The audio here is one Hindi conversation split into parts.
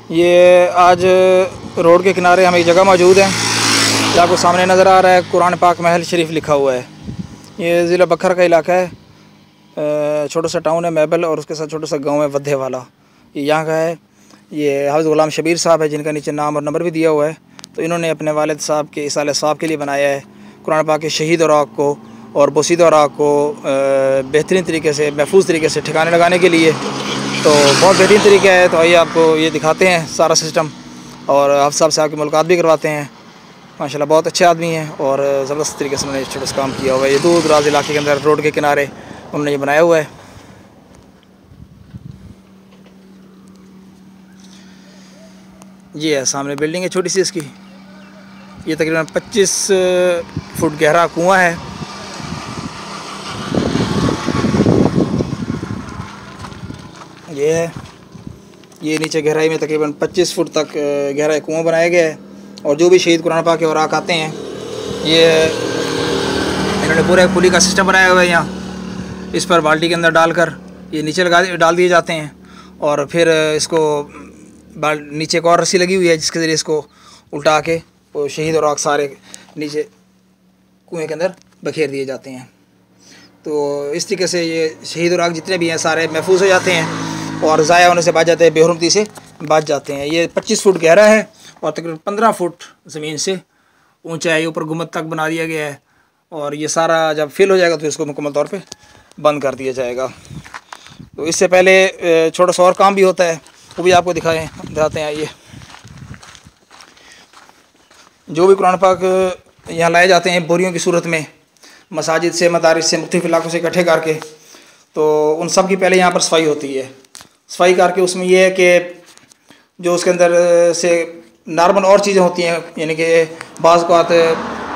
ये आज रोड के किनारे हम एक जगह मौजूद हैं, जो आपको सामने नज़र आ रहा है। कुरान पाक महल शरीफ लिखा हुआ है। ये ज़िला बखर का इलाका है, छोटा सा टाउन है मैबल, और उसके साथ छोटा सा गांव है वद्धे वाला, ये यहाँ का है। ये हाफ़िज़ ग़ुलाम शबीर साहब है, जिनका नीचे नाम और नंबर भी दिया हुआ है। तो इन्होंने अपने वालिद साहब के इसाले साहब के लिए बनाया है कुरान पाक के शहीद औराक को और बोसीदा औराक को बेहतरीन तरीके से, महफूज तरीके से ठिकाने लगाने के लिए। तो बहुत बेहतरीन तरीका है। तो आइए आपको ये दिखाते हैं सारा सिस्टम, और हाफ़िज़ साहब से आपकी मुलाकात भी करवाते हैं। माशाल्लाह बहुत अच्छे आदमी हैं और ज़बरदस्त तरीके से उन्होंने छोटा सा काम किया हुआ है। ये दूर दराज इलाके के अंदर रोड के किनारे उन्होंने ये बनाया हुआ है। ये है सामने बिल्डिंग है छोटी सी इसकी। ये तकरीबन 25 फुट गहरा कुआं है। ये है, ये नीचे गहराई में तकरीबन 25 फुट तक गहरा कुआं बनाया गया है। और जो भी शहीद कुरान पाक के औराक आते हैं, ये इन्होंने पूरा पुली का सिस्टम बनाया हुआ है। यहाँ इस पर बाल्टी के अंदर डालकर ये नीचे डाल दिए जाते हैं, और फिर इसको नीचे एक और रस्सी लगी हुई है, जिसके ज़रिए इसको उल्टा के वो शहीद औराक सारे नीचे कुएँ के अंदर बखेर दिए जाते हैं। तो इस तरीके से ये शहीद औराक जितने भी हैं सारे महफूज हो जाते हैं और ज़ाया होने से बच जाते हैं, बेहरमती से बच जाते हैं। ये 25 फुट गहरा है और तकरीबन 15 फुट ज़मीन से ऊंचा है। ऊपर गुम्बद तक बना दिया गया है, और ये सारा जब फिल हो जाएगा तो इसको मुकम्मल तौर पे बंद कर दिया जाएगा। तो इससे पहले छोटा सा और काम भी होता है, वो भी आपको दिखाते हैं। आइए, जो भी कुरान पाक यहाँ लाए जाते हैं बोरियों की सूरत में, मसाजिद से, मदारिस से, मुख्तलिफ इलाकों से इकट्ठे करके, तो उन सब की पहले यहाँ पर सफाई होती है। सफाई करके उसमें यह है कि जो उसके अंदर से नॉर्मल और चीज़ें होती हैं, यानी कि बाज़ औक़ात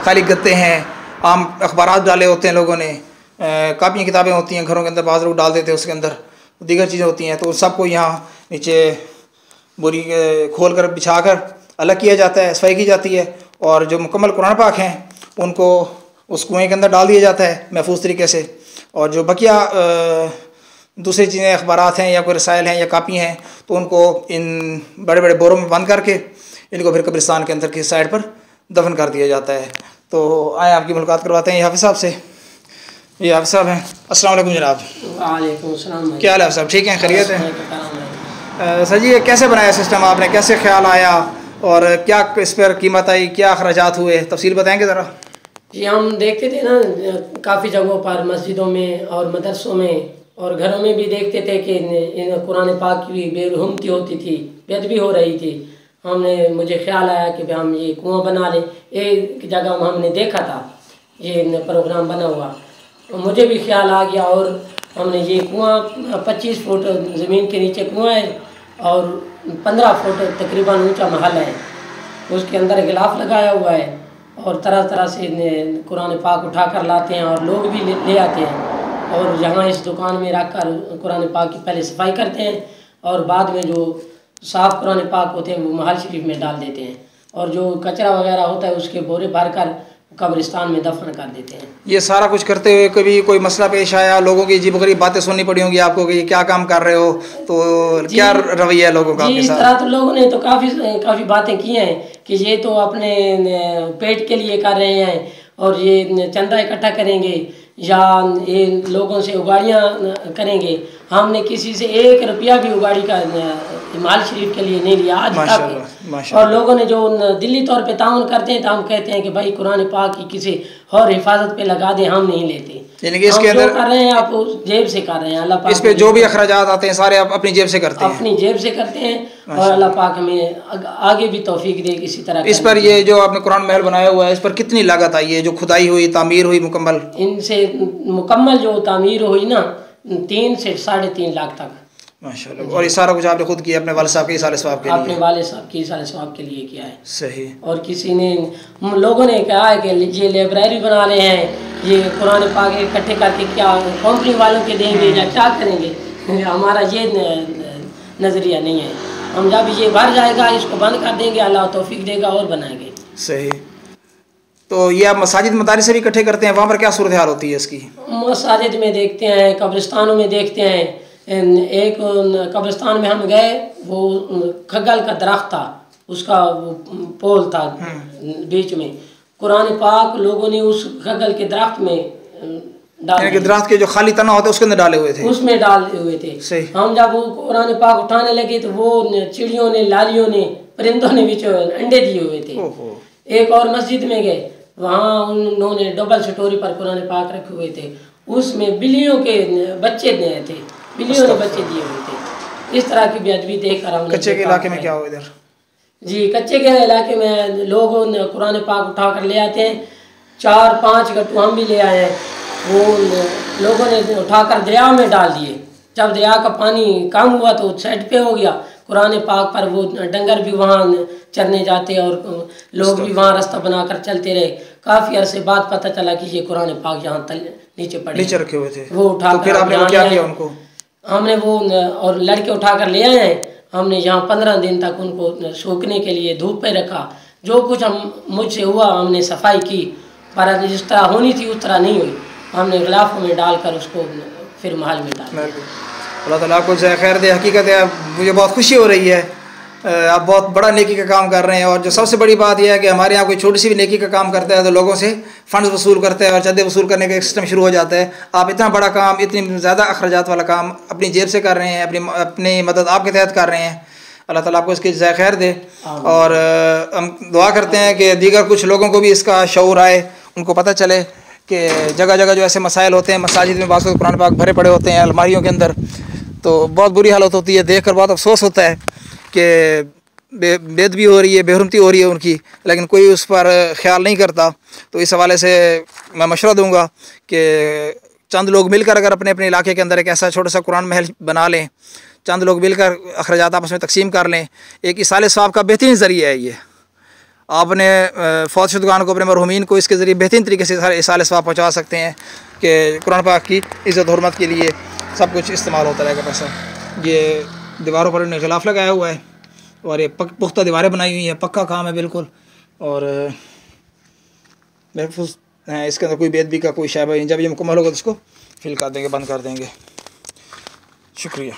खाली गत्ते हैं, आम अखबारात डाले होते हैं लोगों ने, कापियाँ किताबें होती हैं घरों के अंदर, बाज़ लोग डाल देते हैं उसके अंदर, दीगर चीज़ें होती हैं। तो उन सबको यहाँ नीचे बोरी खोल कर बिछा कर अलग किया जाता है, सफाई की जाती है, और जो मुकम्मल कुरान पाक हैं उनको उस कुएँ के अंदर डाल दिया जाता है महफूज तरीके से। और जो बकिया दूसरी चीज़ें, अखबारात हैं या कोई रसायल हैं या कापी हैं, तो उनको इन बड़े बड़े बोरों में बंद करके इनको फिर कब्रिस्तान के अंदर की साइड पर दफन कर दिया जाता है। तो आए आपकी मुलाकात करवाते हैं हाफ़िज़ साहब से। ये हाफ़िज़ साहब हैं। अस्सलाम वालेकुम जनाब। वालेकुम सलाम। क्या हाल है साहब, ठीक हैं, खैरियत है? सर जी, ये कैसे बनाया सिस्टम आपने, कैसे ख्याल आया और क्या इस पर कीमत आई, क्या अखराजात हुए, तफसील बताएँगे ज़रा? जी, हम देखते थे ना काफ़ी जगहों पर, मस्जिदों में और मदरसों में और घरों में भी देखते थे कि कुरान पाक की बेरहमती होती थी, बेअदबी हो रही थी। मुझे ख्याल आया कि हम ये कुआं बना लें। एक जगह हमने देखा था ये प्रोग्राम बना हुआ, मुझे भी ख्याल आ गया, और हमने ये कुआं 25 फुट ज़मीन के नीचे कुआं है और 15 फुट तकरीबन ऊंचा महल है। उसके अंदर गिलाफ लगाया हुआ है, और तरह तरह से कुरान पाक उठा कर लाते हैं, और लोग भी ले आते हैं, और यहाँ इस दुकान में रख कर कुरान पाक की पहले सफाई करते हैं, और बाद में जो साफ़ कुरान पाक होते हैं वो महल शरीफ में डाल देते हैं, और जो कचरा वगैरह होता है उसके बोरे भर कर कब्रिस्तान में दफन कर देते हैं। ये सारा कुछ करते हुए कभी कोई मसला पेश आया, लोगों की अजीब गरीब बातें सुननी पड़ी होंगी आपको कि ये क्या काम कर रहे हो, तो क्या रवैया है लोगों का आपके साथ? इस तरह तो लोगों ने तो काफ़ी बातें की हैं कि ये तो अपने पेट के लिए कर रहे हैं, और ये चंदा इकट्ठा करेंगे या ये लोगों से उगाड़ियाँ करेंगे। हमने किसी से 1 रुपया भी उगाड़ी का माल शरीफ के लिए नहीं लिया आज तक। और लोगों ने जो दिल्ली तौर पे ताउन करते हैं, तो हम कहते हैं कि भाई कुरान पाक की किसी और हिफाजत पे लगा दें, हम नहीं लेते। यानी कि इसके अंदर कर रहे हैं आप जेब से कर रहे हैं, अल्लाह पाक इस पे जो भी अखराजात आते हैं सारे आप अपनी जेब से करते हैं? अपनी जेब से करते हैं, और अल्लाह पाक हमें आगे भी तौफीक दे इसी तरह। इस पर ये जो आपने कुरान महल बनाया हुआ है, इस पर कितनी लागत आई है, जो खुदाई हुई, तामीर हुई मुकम्मल? इनसे मुकम्मल जो तामीर हुई ना 3 से 3.5 लाख तक। माशाल्लाह। और ये सारा कुछ आपने खुद किया अपने वालिद साहब के इसाले सवाब के लिए? अपने वालिद साहब के इसाले सवाब के लिए किया है। सही। और किसी ने, लोगों ने कहा है कि ये लाइब्रेरी बना रहे हैं, ये कुरान पाक इकट्ठे करके क्या कंपनी वालों के देंगे या क्या करेंगे? हमारा ये नज़रिया नहीं है। हम जब ये भर जाएगा इसको बंद कर देंगे, अल्लाह तौफीक देगा और बनाएंगे। सही। तो ये आप मसाजिद मदारिस से भी इकट्ठे करते हैं, वहाँ पर क्या सूरत हाल होती है इसकी? मसाजिद में देखते हैं, कब्रिस्तानों में देखते हैं एक कब्रिस्तान में हम गए, वो खगल का दरख्त था, उसका वो पोल था बीच में, कुरान पाक लोगों ने उस खगल के दरख्त में यानी कि दरख्त के जो खाली तना होते उसके अंदर डाले हुए थे, उसमें डाले हुए थे। सही। हम जब वो कुरान पाक उठाने लगे तो वो चिड़ियों ने, लालियों ने, परिंदों ने बीच अंडे दिए हुए थे। एक और मस्जिद में गए, वहाँ उन्होंने डबल स्टोरी पर कुरान पाक रखे हुए थे, उसमें बिल्लियों के बच्चे दिए थे, बिल्लियों ने बच्चे दिए हुए थे। इस तरह की बेअदबी देख कर हमने। कच्चे के इलाके में क्या हो इधर? जी, कच्चे के इलाके में लोग कुरान पाक उठा कर ले आते हैं, 4-5 गट्टू हम भी ले आए हैं, वो लोगों ने उठाकर दरिया में डाल दिए। जब दरिया का पानी कम हुआ तो साइड पे हो गया, कुरान पाक पर वो डंगर भी वहाँ चरने जाते और लोग भी वहाँ रास्ता बनाकर चलते रहे। काफ़ी अरसे बाद पता चला कि ये कुरान पाक यहाँ नीचे पड़े, नीचे रखे हुए थे। वो उठा तो फिर आपने क्या किया उनको? हमने वो और लड़के उठाकर ले आए हैं, हमने यहाँ 15 दिन तक उनको सूखने के लिए धूप पे रखा। जो कुछ मुझसे हुआ हमने सफाई की, पर जिस तरह होनी थी उस तरह नहीं हुई। हमने गिलाफों में डालकर उसको फिर महल में डाल। अल्लाह ताला आपको जज़ाए खैर दे। हकीकत है मुझे बहुत खुशी हो रही है, आप बहुत बड़ा नेकी का काम कर रहे हैं। और जो सबसे बड़ी बात यह है कि हमारे यहाँ कोई छोटी सी भी नेकी का काम करता है तो लोगों से फ़ंड्स वसूल करते हैं और चंदे वसूल करने का एक सिस्टम शुरू हो जाता है। आप इतना बड़ा काम, इतनी ज़्यादा अखराजात वाला काम अपनी जेब से कर रहे हैं, अपनी मदद आपके तहत कर रहे हैं। अल्लाह ताला आपको इसकी जज़ाए खैर दे। और हम दुआ करते हैं कि दीगर कुछ लोगों को भी इसका शऊर आए, उनको पता चले कि जगह जगह जो ऐसे मसाइल होते हैं, मसाजिद में बाज़ कुरान पाक भरे पड़े होते हैं अलमारियों के अंदर, तो बहुत बुरी हालत होती है। देख कर बहुत अफसोस होता है कि बेदबी हो रही है, बेहरमती हो रही है उनकी, लेकिन कोई उस पर ख्याल नहीं करता। तो इस हवाले से मैं मशवरा दूंगा कि चंद लोग मिलकर अगर अपने अपने इलाके के अंदर एक ऐसा छोटा सा कुरान महल बना लें, चंद लोग मिलकर अखराजात आपस में तकसीम कर लें, एक इसाले सवाब का बेहतरीन ज़रिया है ये। आपने फौत शुदगान को, अपने मरहूमीन को इसके ज़रिए बेहतरीन तरीके से इसाले सवाब पहुँचा सकते हैं कि कुरान पाक की इज़्ज़त हुर्मत के लिए सब कुछ इस्तेमाल होता रहेगा पैसा। ये दीवारों पर उन्होंने गिलाफ लगाया हुआ है और ये पुख्ता दीवारें बनाई हुई हैं, पक्का काम है बिल्कुल, और महफूज हैं। इसके अंदर कोई बेदबी का कोई शैबा नहीं। जब ये मुकम्मल होगा तो इसको फिल कर देंगे, बंद कर देंगे। शुक्रिया।